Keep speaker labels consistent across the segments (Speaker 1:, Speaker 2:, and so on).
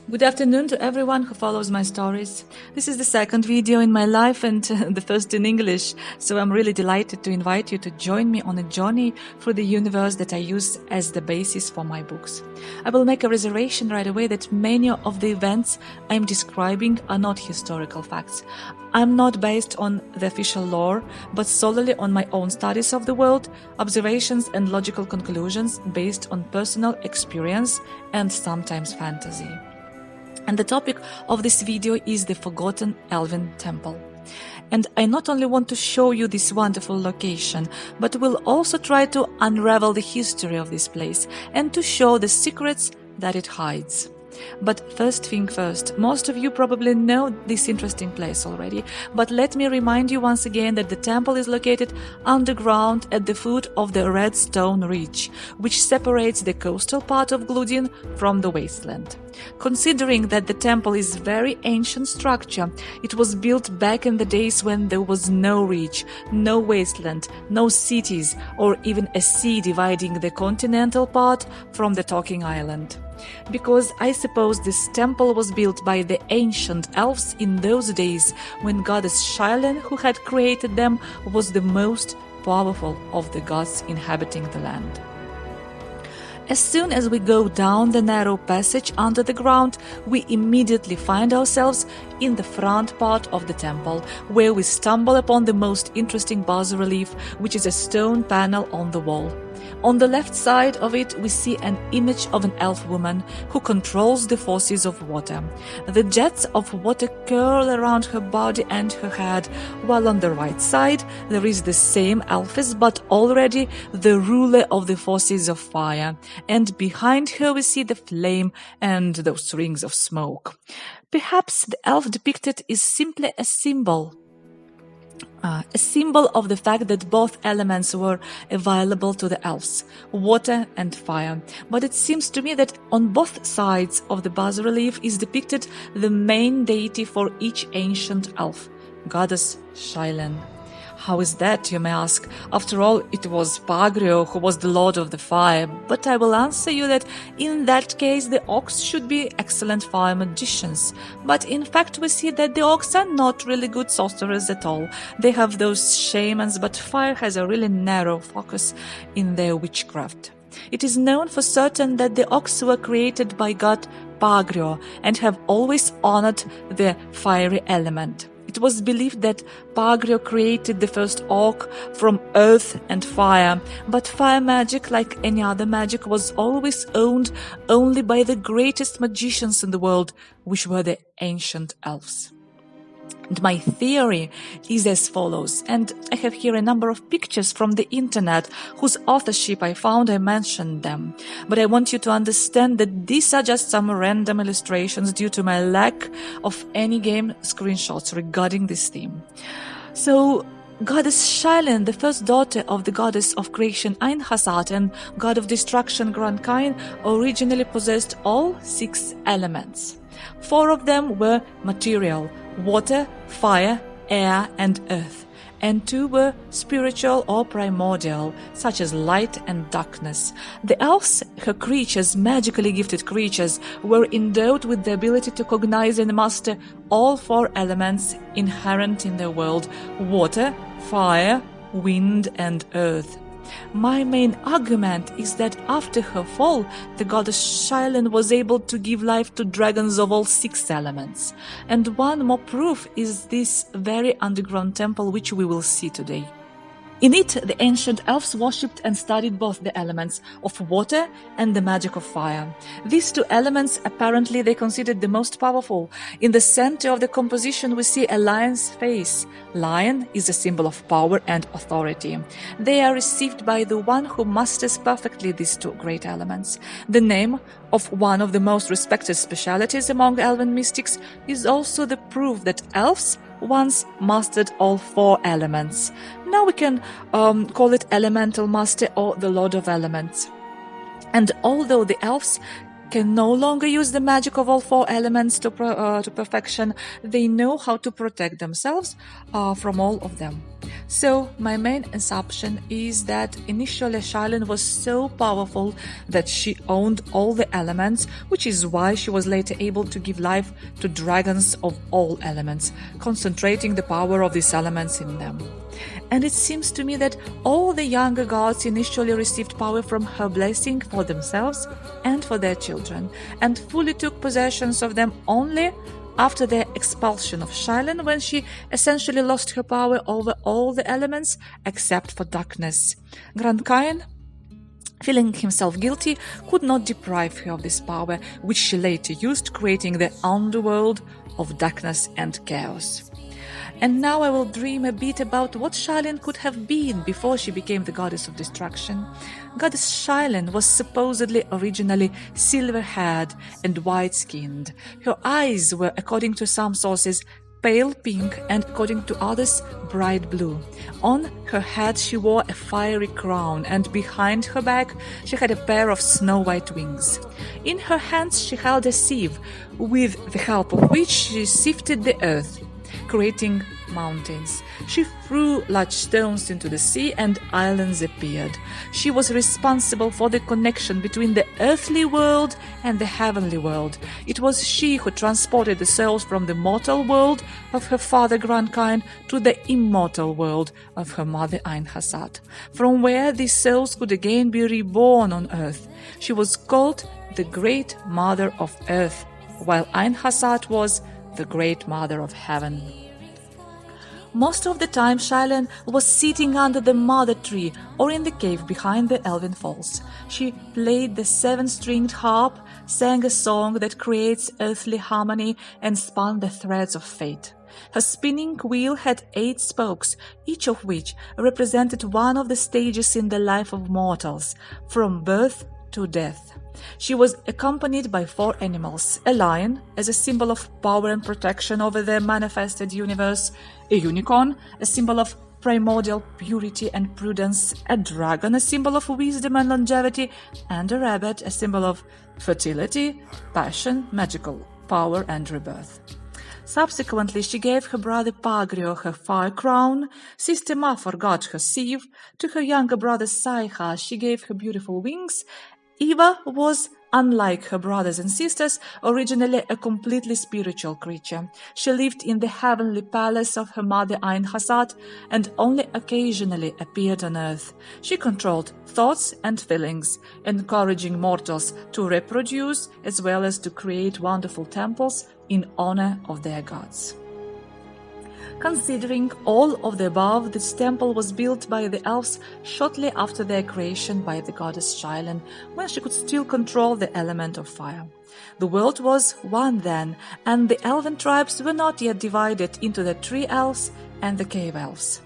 Speaker 1: Good afternoon to everyone who follows my stories. This is the second video in my life and the first in English, so I'm really delighted to invite you to join me on a journey through the universe that I use as the basis for my books. I will make a reservation right away that many of the events I'm describing are not historical facts. I'm not based on the official lore, but solely on my own studies of the world, observations and logical conclusions based on personal experience and sometimes fantasy. And the topic of this video is the Forgotten Elven Temple. And I not only want to show you this wonderful location, but will also try to unravel the history of this place and to show the secrets that it hides. But first thing first, most of you probably know this interesting place already, but let me remind you once again that the temple is located underground at the foot of the Red Stone Ridge, which separates the coastal part of Gludin from the wasteland. Considering that the temple is a very ancient structure, it was built back in the days when there was no ridge, no wasteland, no cities, or even a sea dividing the continental part from the Talking Island. Because I suppose this temple was built by the ancient elves in those days when goddess Shailen, who had created them, was the most powerful of the gods inhabiting the land. As soon as we go down the narrow passage under the ground, we immediately find ourselves in the front part of the temple, where we stumble upon the most interesting bas-relief, which is a stone panel on the wall. On the left side of it, we see an image of an elf woman who controls the forces of water. The jets of water curl around her body and her head, while on the right side there is the same elfess, but already the ruler of the forces of fire, and behind her we see the flame and those rings of smoke. Perhaps the elf depicted is simply a symbol of the fact that both elements were available to the elves, water and fire. But it seems to me that on both sides of the bas-relief is depicted the main deity for each ancient elf, goddess Shailen. How is that, you may ask? After all, it was Pagrio who was the lord of the fire, but I will answer you that in that case the orcs should be excellent fire magicians. But in fact we see that the orcs are not really good sorcerers at all. They have those shamans, but fire has a really narrow focus in their witchcraft. It is known for certain that the orcs were created by god Pagrio and have always honored the fiery element. It was believed that Pagrio created the first orc from earth and fire, but fire magic, like any other magic, was always owned only by the greatest magicians in the world, which were the ancient elves. And my theory is as follows, and I have here a number of pictures from the internet whose authorship I found. I mentioned them, but I want you to understand that these are just some random illustrations due to my lack of any game screenshots regarding this theme. So, goddess Shailen, the first daughter of the goddess of creation Ainhasat and god of destruction Grankain, originally possessed all 6 elements. 4 of them were material: water, fire, air, and earth, and 2 were spiritual or primordial, such as light and darkness. The elves, her creatures, magically gifted creatures, were endowed with the ability to cognize and master all 4 elements inherent in their world: water, fire, wind, and earth. My main argument is that after her fall, the goddess Shailen was able to give life to dragons of all 6 elements. And one more proof is this very underground temple which we will see today. In it, the ancient elves worshipped and studied both the elements of water and the magic of fire. These 2 elements, apparently, they considered the most powerful. In the center of the composition, we see a lion's face. Lion is a symbol of power and authority. They are received by the one who masters perfectly these 2 great elements. The name of one of the most respected specialities among elven mystics is also the proof that elves once mastered all 4 elements. Now we can call it elemental master or the lord of elements. And although the elves can no longer use the magic of all four elements to perfection. They know how to protect themselves from all of them. So my main assumption is that initially Shailin was so powerful that she owned all the elements, which is why she was later able to give life to dragons of all elements, concentrating the power of these elements in them. And it seems to me that all the younger gods initially received power from her blessing for themselves and for their children, and fully took possession of them only after the expulsion of Shailin, when she essentially lost her power over all the elements except for darkness. Grancain, feeling himself guilty, could not deprive her of this power, which she later used, creating the underworld of darkness and chaos. And now I will dream a bit about what Shailin could have been before she became the goddess of destruction. Goddess Shailin was supposedly originally silver-haired and white-skinned. Her eyes were, according to some sources, pale pink and, according to others, bright blue. On her head she wore a fiery crown, and behind her back she had a pair of snow-white wings. In her hands she held a sieve, with the help of which she sifted the earth, creating mountains. She threw large stones into the sea and islands appeared. She was responsible for the connection between the earthly world and the heavenly world. It was she who transported the souls from the mortal world of her father Grancain to the immortal world of her mother Ainhasat, from where these souls could again be reborn on earth. She was called the Great Mother of Earth, while Ainhasat was the Great Mother of Heaven. Most of the time Shailin was sitting under the mother tree or in the cave behind the Elven Falls. She played the seven-stringed harp, sang a song that creates earthly harmony, and spun the threads of fate. Her spinning wheel had 8 spokes, each of which represented one of the stages in the life of mortals, from birth to death. She was accompanied by 4 animals: a lion, as a symbol of power and protection over the manifested universe; a unicorn, a symbol of primordial purity and prudence; a dragon, a symbol of wisdom and longevity; and a rabbit, a symbol of fertility, passion, magical power, and rebirth. Subsequently, she gave her brother Pagrio her fire crown, sister Ma forgot her sieve, to her younger brother Saiha she gave her beautiful wings. Eva was, unlike her brothers and sisters, originally a completely spiritual creature. She lived in the heavenly palace of her mother Ainhasat and only occasionally appeared on earth. She controlled thoughts and feelings, encouraging mortals to reproduce as well as to create wonderful temples in honor of their gods. Considering all of the above, this temple was built by the elves shortly after their creation by the goddess Shailin, when she could still control the element of fire. The world was one then, and the elven tribes were not yet divided into the tree elves and the cave elves.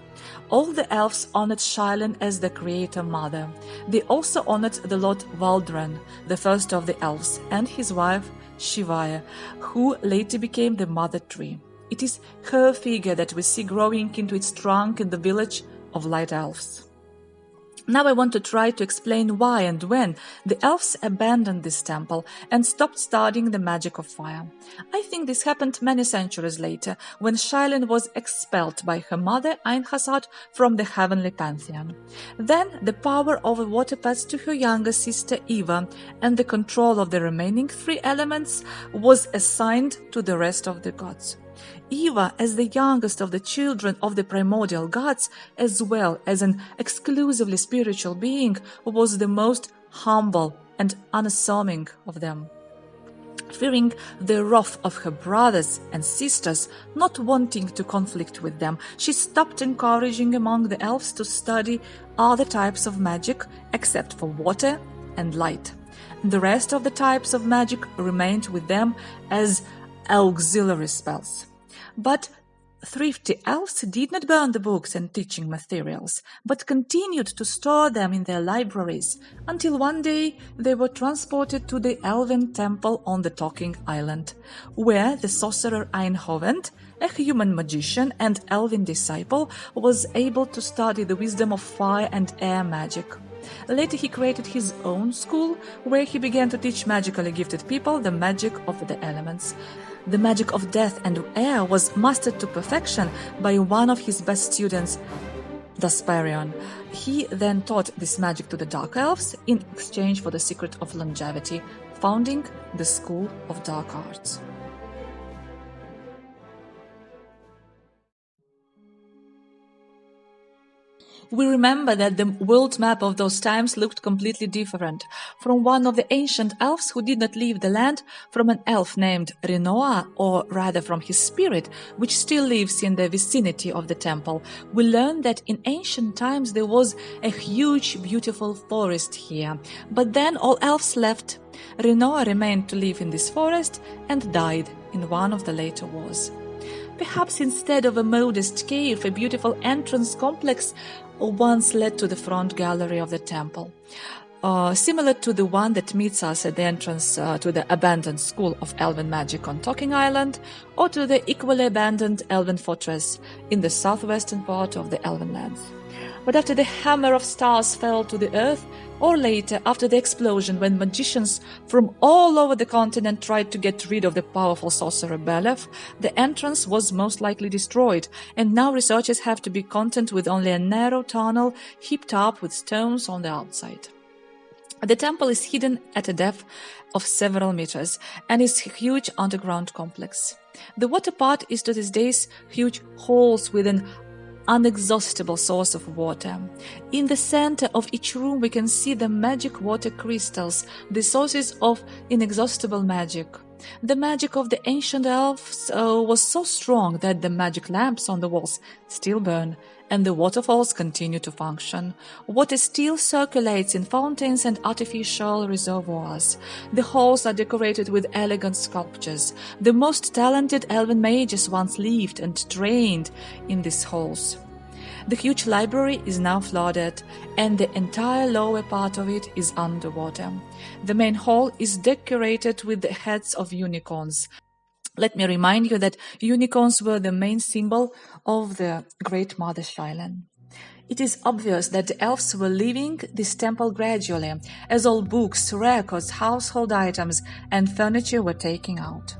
Speaker 1: All the elves honored Shailin as the creator mother. They also honored the Lord Valdran, the first of the elves, and his wife Shivaya, who later became the mother tree. It is her figure that we see growing into its trunk in the village of light elves. Now I want to try to explain why and when the elves abandoned this temple and stopped studying the magic of fire. I think this happened many centuries later, when Shailin was expelled by her mother Ainhasat from the heavenly pantheon. Then the power over water passed to her younger sister Eva, and the control of the remaining 3 elements was assigned to the rest of the gods. Eva, as the youngest of the children of the primordial gods, as well as an exclusively spiritual being, was the most humble and unassuming of them. Fearing the wrath of her brothers and sisters, not wanting to conflict with them, she stopped encouraging among the elves to study other types of magic except for water and light. The rest of the types of magic remained with them as auxiliary spells. But thrifty elves did not burn the books and teaching materials, but continued to store them in their libraries, until one day they were transported to the elven temple on the Talking Island, where the sorcerer Eindhovend, a human magician and elven disciple, was able to study the wisdom of fire and air magic. Later he created his own school, where he began to teach magically gifted people the magic of the elements. The magic of death and air was mastered to perfection by one of his best students, Dasparion. He then taught this magic to the Dark Elves in exchange for the secret of longevity, founding the School of Dark Arts. We remember that the world map of those times looked completely different. From one of the ancient elves who did not leave the land, from an elf named Rinoa, or rather from his spirit, which still lives in the vicinity of the temple, we learn that in ancient times there was a huge, beautiful forest here. But then all elves left. Rinoa remained to live in this forest and died in one of the later wars. Perhaps instead of a modest cave, a beautiful entrance complex once led to the front gallery of the temple, similar to the one that meets us at the entrance to the abandoned School of Elven Magic on Talking Island, or to the equally abandoned Elven Fortress in the southwestern part of the Elven Lands. But after the hammer of stars fell to the earth, or later, after the explosion when magicians from all over the continent tried to get rid of the powerful sorcerer Belef, the entrance was most likely destroyed, and now researchers have to be content with only a narrow tunnel heaped up with stones on the outside. The temple is hidden at a depth of several meters and is a huge underground complex. The water part is to this day huge holes with an unexhaustible source of water. In the center of each room we can see the magic water crystals, the sources of inexhaustible magic. The magic of the ancient elves was so strong that the magic lamps on the walls still burn, and the waterfalls continue to function. Water still circulates in fountains and artificial reservoirs. The halls are decorated with elegant sculptures. The most talented elven mages once lived and trained in these halls. The huge library is now flooded, and the entire lower part of it is underwater. The main hall is decorated with the heads of unicorns. Let me remind you that unicorns were the main symbol of the Great Mother Shylan. It is obvious that the elves were leaving this temple gradually, as all books, records, household items, and furniture were taken out.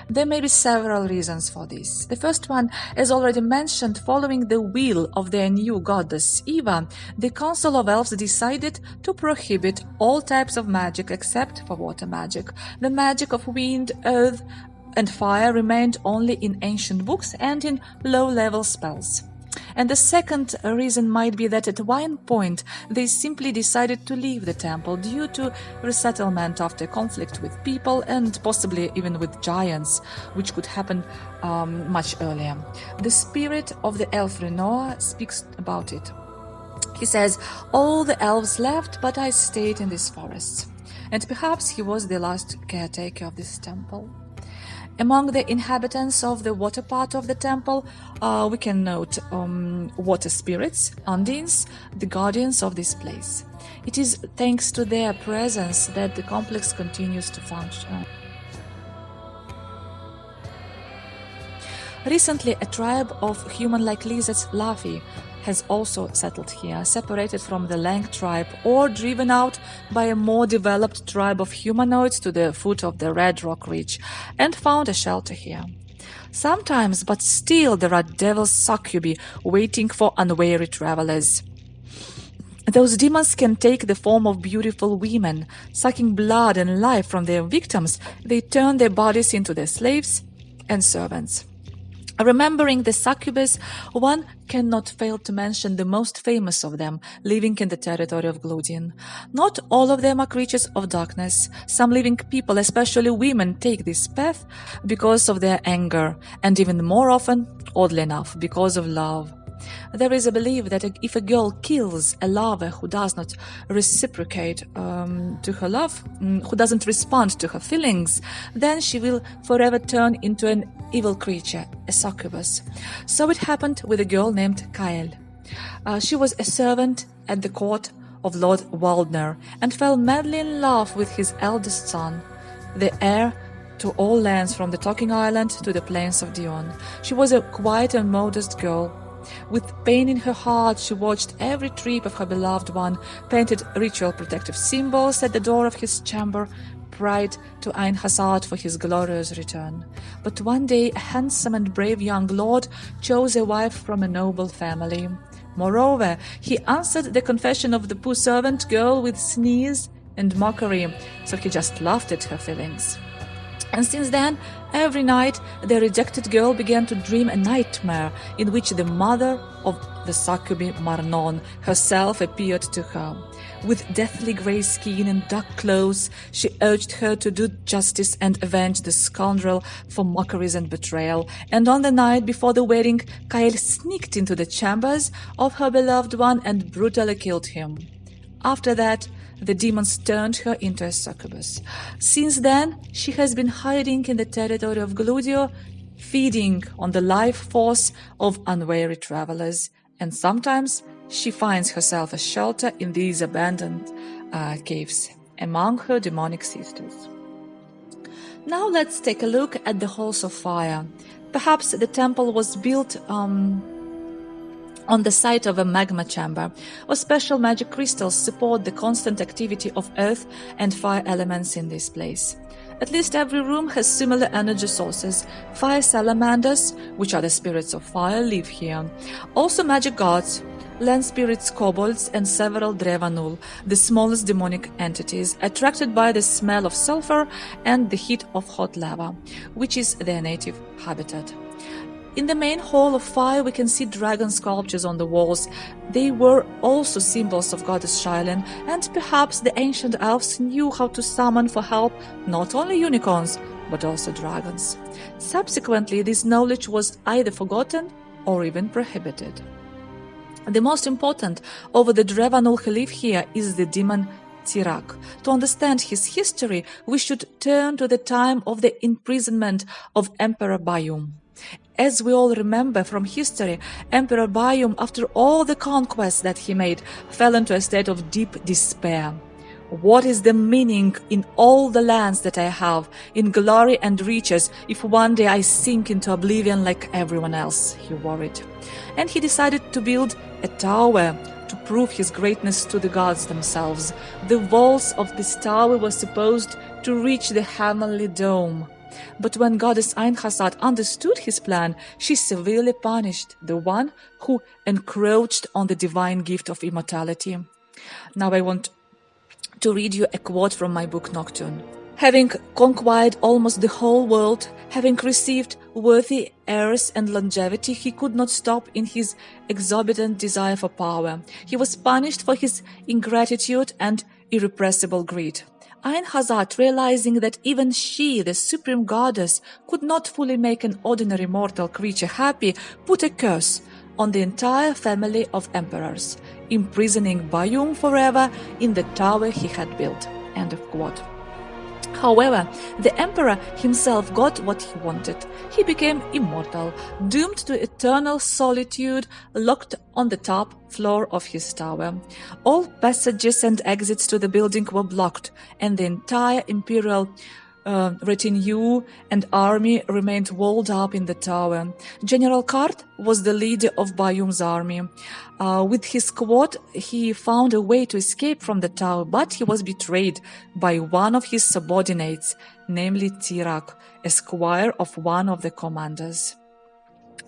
Speaker 1: There may be several reasons for this. The first one, as already mentioned, following the will of their new goddess Eva, the Council of Elves decided to prohibit all types of magic except for water magic. The magic of wind, earth, and fire remained only in ancient books and in low-level spells. And the second reason might be that at one point they simply decided to leave the temple due to resettlement after conflict with people and possibly even with giants, which could happen much earlier. The spirit of the elf Renoir speaks about it. He says, "All the elves left, but I stayed in these forests." And perhaps he was the last caretaker of this temple. Among the inhabitants of the water part of the temple, we can note water spirits, undines, the guardians of this place. It is thanks to their presence that the complex continues to function. Recently, a tribe of human-like lizards, Laffy, has also settled here, separated from the Lang tribe or driven out by a more developed tribe of humanoids to the foot of the Red Rock Ridge, and found a shelter here. Sometimes, but still, there are devil succubi waiting for unwary travelers. Those demons can take the form of beautiful women. Sucking blood and life from their victims, they turn their bodies into their slaves and servants. Remembering the succubus, one cannot fail to mention the most famous of them, living in the territory of Gludin. Not all of them are creatures of darkness. Some living people, especially women, take this path because of their anger, and even more often, oddly enough, because of love. There is a belief that if a girl kills a lover who does not reciprocate to her love, who doesn't respond to her feelings, then she will forever turn into an evil creature, a succubus. So it happened with a girl named Kyle. She was a servant at the court of Lord Waldner and fell madly in love with his eldest son, the heir to all lands from the Talking Island to the plains of Dion. She was a quiet and modest girl, With pain in her heart, she watched every trip of her beloved one, painted ritual protective symbols at the door of his chamber, prayed to Einhasad for his glorious return. But one day a handsome and brave young lord chose a wife from a noble family. Moreover, he answered the confession of the poor servant girl with sneers and mockery, so he just laughed at her feelings. And since then, every night, the rejected girl began to dream a nightmare in which the mother of the succubi, Marnon, herself appeared to her. With deathly grey skin and dark clothes, she urged her to do justice and avenge the scoundrel for mockeries and betrayal. And on the night before the wedding, Kael sneaked into the chambers of her beloved one and brutally killed him. After that, the demons turned her into a succubus. Since then, she has been hiding in the territory of Gludio, feeding on the life force of unwary travelers. And sometimes she finds herself a shelter in these abandoned caves among her demonic sisters. Now let's take a look at the halls of fire. Perhaps the temple was built on the site of a magma chamber, or special magic crystals support the constant activity of earth and fire elements in this place. At least every room has similar energy sources. Fire salamanders, which are the spirits of fire, live here. Also magic gods, land spirits, kobolds, and several Drevanul, the smallest demonic entities, attracted by the smell of sulfur and the heat of hot lava, which is their native habitat. In the main hall of fire, we can see dragon sculptures on the walls. They were also symbols of goddess Shailen, and perhaps the ancient elves knew how to summon for help not only unicorns, but also dragons. Subsequently, this knowledge was either forgotten or even prohibited. The most important of the Drevanul who live here is the demon Tirak. To understand his history, we should turn to the time of the imprisonment of Emperor Bayum. As we all remember from history, Emperor Bayum, after all the conquests that he made, fell into a state of deep despair. What is the meaning in all the lands that I have, in glory and riches, if one day I sink into oblivion like everyone else? He worried. And he decided to build a tower to prove his greatness to the gods themselves. The walls of this tower were supposed to reach the heavenly dome. But when goddess Einhasad understood his plan, she severely punished the one who encroached on the divine gift of immortality. Now I want to read you a quote from my book Nocturne. Having conquered almost the whole world, having received worthy heirs and longevity, he could not stop in his exorbitant desire for power. He was punished for his ingratitude and irrepressible greed. Einhasad, realizing that even she, the supreme goddess, could not fully make an ordinary mortal creature happy, put a curse on the entire family of emperors, imprisoning Bayum forever in the tower he had built. End of quote. However, the emperor himself got what he wanted. He became immortal, doomed to eternal solitude, locked on the top floor of his tower. All passages and exits to the building were blocked, and the entire imperial retinue and army remained walled up in the tower. General Kart was the leader of Bayum's army. With his squad, he found a way to escape from the tower, but he was betrayed by one of his subordinates, namely Tirak, a squire of one of the commanders.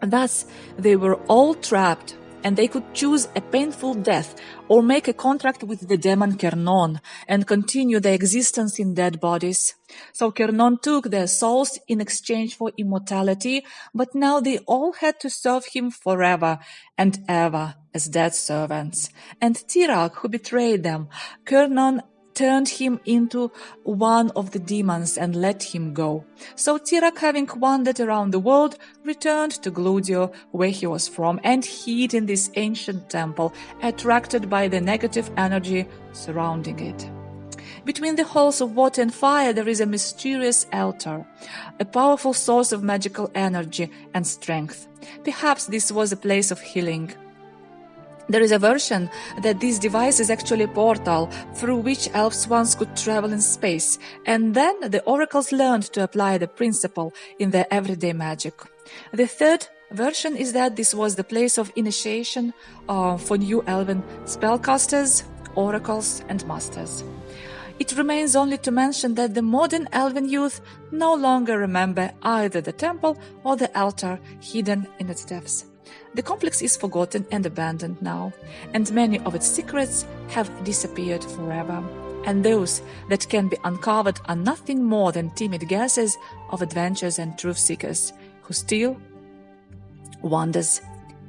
Speaker 1: Thus, they were all trapped, and they could choose a painful death or make a contract with the demon Kernon and continue their existence in dead bodies. So Kernon took their souls in exchange for immortality, but now they all had to serve him forever and ever as dead servants. And Tirak, who betrayed them, Kernon turned him into one of the demons and let him go. So Tirak, having wandered around the world, returned to Gludio, where he was from, and hid in this ancient temple, attracted by the negative energy surrounding it. Between the halls of water and fire there is a mysterious altar, a powerful source of magical energy and strength. Perhaps this was a place of healing. There is a version that this device is actually a portal through which elves once could travel in space, and then the oracles learned to apply the principle in their everyday magic. The third version is that this was the place of initiation for new elven spellcasters, oracles, and masters. It remains only to mention that the modern elven youth no longer remember either the temple or the altar hidden in its depths. The complex is forgotten and abandoned now, and many of its secrets have disappeared forever. And those that can be uncovered are nothing more than timid guesses of adventurers and truth seekers who still wanders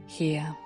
Speaker 1: here.